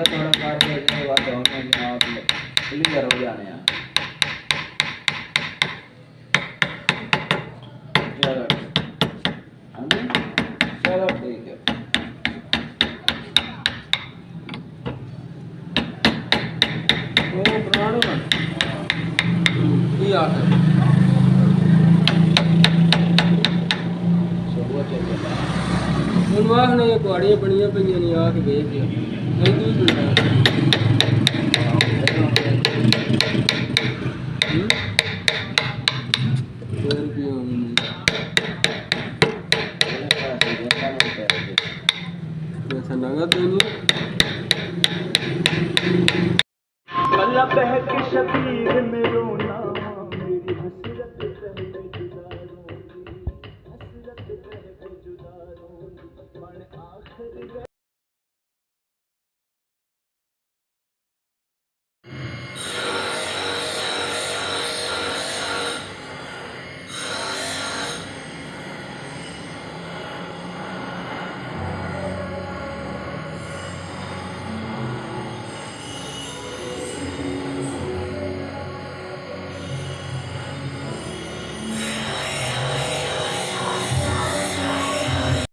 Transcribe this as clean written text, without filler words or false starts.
थोड़ा थोड़ा कर के बाद होने जनाब क्लियर हो जाने हैं। चलो चलो ठीक है। वो बनाने में ਕੀ ਆਖ ਸੋਵਾ ਚੱਲਦਾ ਹੁਣ ਵਾਹ ਨੇ ਕੁਆੜੀਆਂ ਬਣੀਆਂ ਪਈਆਂ ਨੇ ਆ ਕੇ ਵੇਖ ਲਿਆ ਨਹੀਂ ਕੀ ਬਣਦਾ ਹੋਰ ਕੀ ਹੋਣੀ ऐसा नगद नहीं अल्लाह बहक शबीर